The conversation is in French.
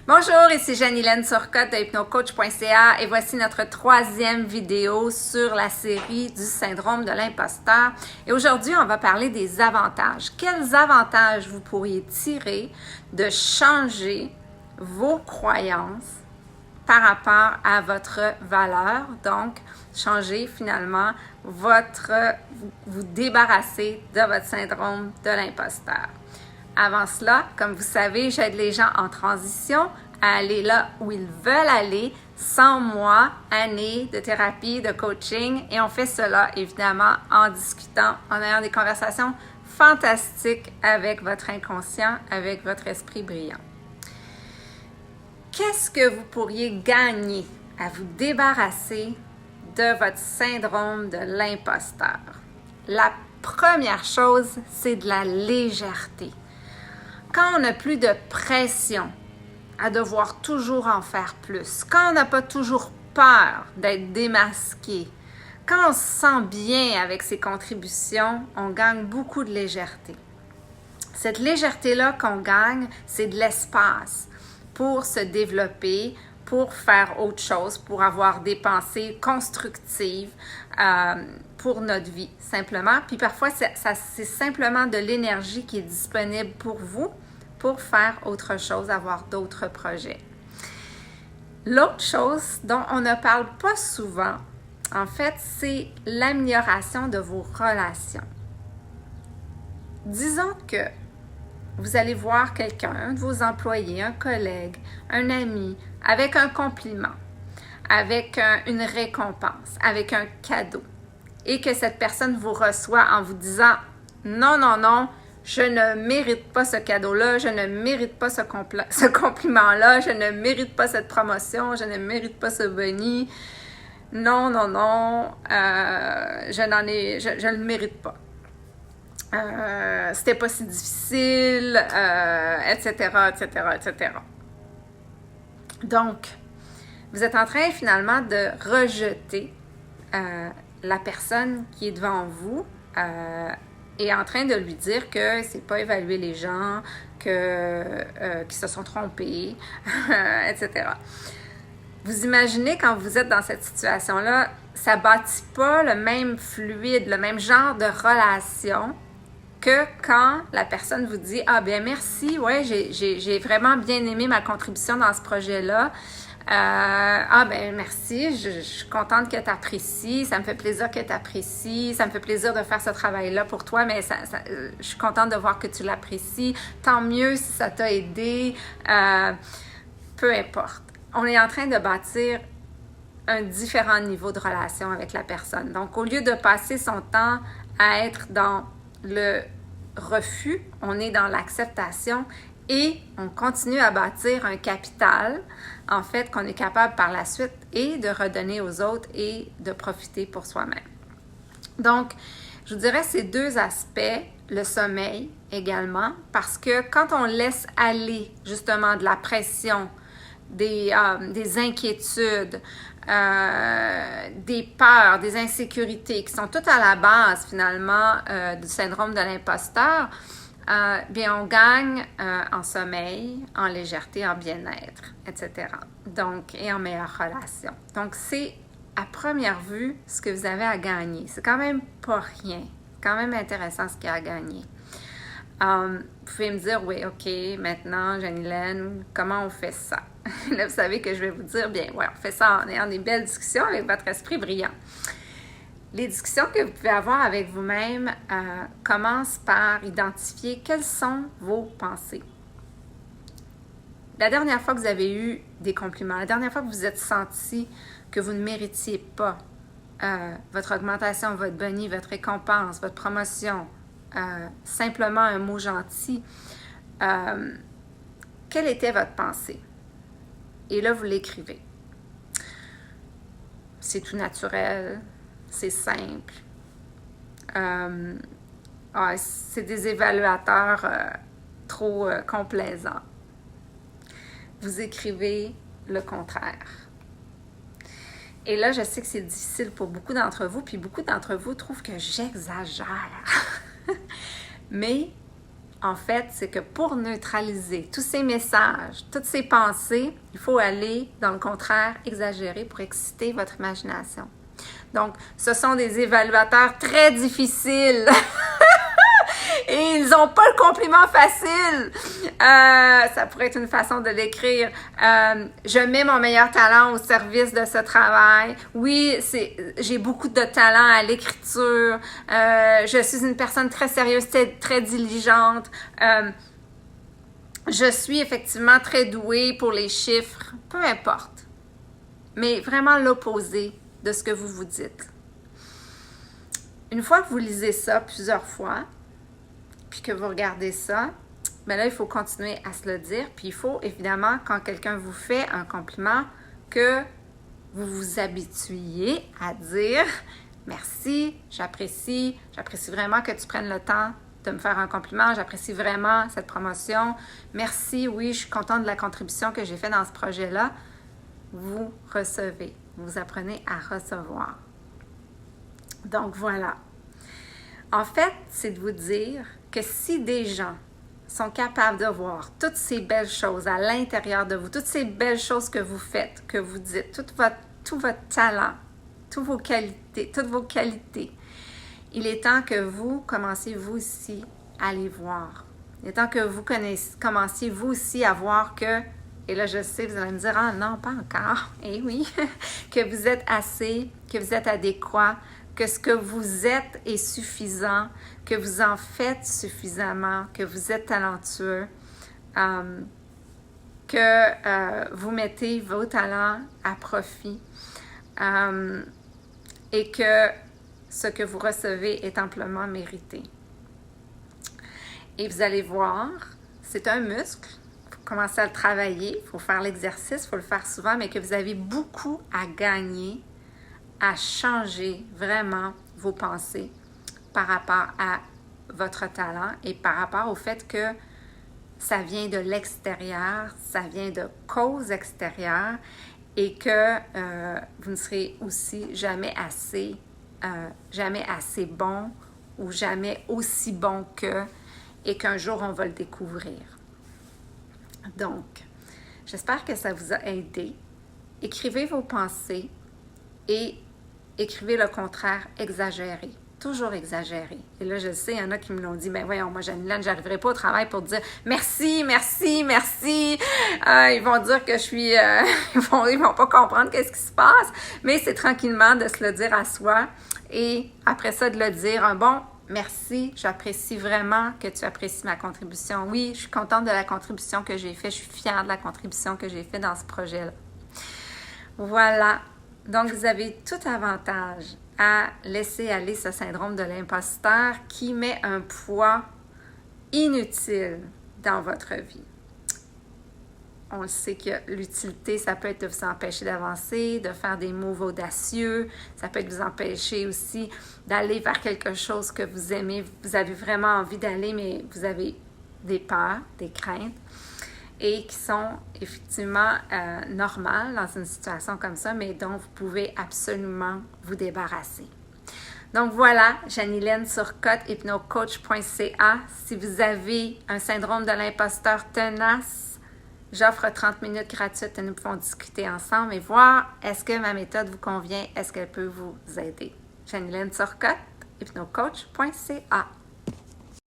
Bonjour, ici Jeanne-Hélène Turcotte de hypnocoach.ca et voici notre 3e vidéo sur la série du syndrome de l'imposteur. Et aujourd'hui, on va parler des avantages. Quels avantages vous pourriez tirer de changer vos croyances par rapport à votre valeur? Donc, changer finalement vous débarrasser de votre syndrome de l'imposteur. Avant cela, comme vous savez, j'aide les gens en transition à aller là où ils veulent aller, 100 mois, années de thérapie, de coaching, et on fait cela évidemment en discutant, en ayant des conversations fantastiques avec votre inconscient, avec votre esprit brillant. Qu'est-ce que vous pourriez gagner à vous débarrasser de votre syndrome de l'imposteur? La première chose, c'est de la légèreté. Quand on n'a plus de pression à devoir toujours en faire plus, quand on n'a pas toujours peur d'être démasqué, quand on se sent bien avec ses contributions, on gagne beaucoup de légèreté. Cette légèreté-là qu'on gagne, c'est de l'espace pour se développer, pour faire autre chose, pour avoir des pensées constructives pour notre vie, simplement. Puis parfois, c'est simplement de l'énergie qui est disponible pour vous pour faire autre chose, avoir d'autres projets. L'autre chose dont on ne parle pas souvent, en fait, c'est l'amélioration de vos relations. Disons que vous allez voir quelqu'un, un de vos employés, un collègue, un ami, avec un compliment, avec une récompense, avec un cadeau, et que cette personne vous reçoit en vous disant « Non, non, non, je ne mérite pas ce cadeau-là, je ne mérite pas ce compliment-là, je ne mérite pas cette promotion, je ne mérite pas ce boni. Non, non, non, je ne le mérite pas. C'était pas si difficile, etc., etc., etc. » Donc, vous êtes en train finalement de rejeter la personne qui est devant vous et en train de lui dire que c'est pas évaluer les gens, qu'ils se sont trompés, etc. Vous imaginez quand vous êtes dans cette situation-là, ça bâtit pas le même fluide, le même genre de relation que quand la personne vous dit « Ah bien merci, ouais, j'ai vraiment bien aimé ma contribution dans ce projet-là. Ah ben merci, je suis contente que tu apprécies, ça me fait plaisir que tu apprécies, ça me fait plaisir de faire ce travail-là pour toi, mais je suis contente de voir que tu l'apprécies. Tant mieux si ça t'a aidé. Peu importe. On est en train de bâtir un différent niveau de relation avec la personne. Donc, au lieu de passer son temps à être dans le refus, on est dans l'acceptation et on continue à bâtir un capital, en fait, qu'on est capable par la suite et de redonner aux autres et de profiter pour soi-même. Donc, je vous dirais ces deux aspects, le sommeil également, parce que quand on laisse aller justement de la pression, des inquiétudes, des peurs, des insécurités qui sont toutes à la base finalement du syndrome de l'imposteur, bien on gagne en sommeil, en légèreté, en bien-être, etc. Donc, et en meilleure relation. Donc, c'est à première vue ce que vous avez à gagner. C'est quand même pas rien. C'est quand même intéressant ce qu'il y a à gagner. Vous pouvez me dire, oui, OK, maintenant, Jeanne-Hélène, comment on fait ça? Là, vous savez que je vais vous dire, bien, ouais, on fait ça en ayant des belles discussions avec votre esprit brillant. Les discussions que vous pouvez avoir avec vous-même commencent par identifier quelles sont vos pensées. La dernière fois que vous avez eu des compliments, la dernière fois que vous vous êtes senti que vous ne méritiez pas votre augmentation, votre boni, votre récompense, votre promotion, simplement un mot gentil, quelle était votre pensée? Et là, vous l'écrivez. C'est tout naturel, c'est simple. C'est des évaluateurs trop complaisants. Vous écrivez le contraire. Et là, je sais que c'est difficile pour beaucoup d'entre vous, puis beaucoup d'entre vous trouvent que j'exagère. Mais en fait, c'est que pour neutraliser tous ces messages, toutes ces pensées, il faut aller dans le contraire exagéré pour exciter votre imagination. Donc, ce sont des évaluateurs très difficiles. Et ils n'ont pas le compliment facile. Ça pourrait être une façon de l'écrire. Je mets mon meilleur talent au service de ce travail. Oui, j'ai beaucoup de talent à l'écriture. Je suis une personne très sérieuse, très diligente. Je suis effectivement très douée pour les chiffres. Peu importe. Mais vraiment l'opposé de ce que vous vous dites. Une fois que vous lisez ça plusieurs fois, puis que vous regardez ça, bien là, il faut continuer à se le dire. Puis il faut, évidemment, quand quelqu'un vous fait un compliment, que vous vous habituiez à dire « Merci, j'apprécie vraiment que tu prennes le temps de me faire un compliment, j'apprécie vraiment cette promotion. Merci, oui, je suis contente de la contribution que j'ai faite dans ce projet-là. » Vous recevez, vous apprenez à recevoir. Donc voilà. En fait, c'est de vous dire que si des gens sont capables de voir toutes ces belles choses à l'intérieur de vous, toutes ces belles choses que vous faites, que vous dites, tout votre talent, toutes vos qualités, il est temps que vous commenciez vous aussi à les voir. Il est temps que vous commenciez vous aussi à voir que, et là je sais, vous allez me dire, ah non, pas encore, eh oui, que vous êtes assez, que vous êtes adéquat, que ce que vous êtes est suffisant, que vous en faites suffisamment, que vous êtes talentueux, que vous mettez vos talents à profit et que ce que vous recevez est amplement mérité. Et vous allez voir, c'est un muscle, il faut commencer à le travailler, il faut faire l'exercice, il faut le faire souvent, mais que vous avez beaucoup à gagner à changer vraiment vos pensées par rapport à votre talent et par rapport au fait que ça vient de l'extérieur, ça vient de causes extérieures et que vous ne serez aussi jamais assez bon ou jamais aussi bon que et qu'un jour on va le découvrir. Donc, j'espère que ça vous a aidé. Écrivez vos pensées et écrivez le contraire exagéré. Toujours exagéré. Et là, je sais, il y en a qui me l'ont dit, ben voyons, moi, Janilène, j'arriverai pas au travail pour dire merci, merci, merci. Ils vont dire que je suis... ils vont pas comprendre qu'est-ce qui se passe, mais c'est tranquillement de se le dire à soi et après ça, de le dire un bon merci, j'apprécie vraiment que tu apprécies ma contribution. Oui, je suis contente de la contribution que j'ai faite, je suis fière de la contribution que j'ai faite dans ce projet-là. Voilà. Donc, vous avez tout avantage à laisser aller ce syndrome de l'imposteur qui met un poids inutile dans votre vie. On le sait que l'utilité, ça peut être de vous empêcher d'avancer, de faire des moves audacieux, ça peut être de vous empêcher aussi d'aller vers quelque chose que vous aimez, vous avez vraiment envie d'aller, mais vous avez des peurs, des craintes, et qui sont effectivement normales dans une situation comme ça, mais dont vous pouvez absolument vous débarrasser. Donc voilà, Janilène Turcotte, hypnocoach.ca. Si vous avez un syndrome de l'imposteur tenace, j'offre 30 minutes gratuites et nous pouvons discuter ensemble et voir est-ce que ma méthode vous convient, est-ce qu'elle peut vous aider. Janilène Turcotte, hypnocoach.ca.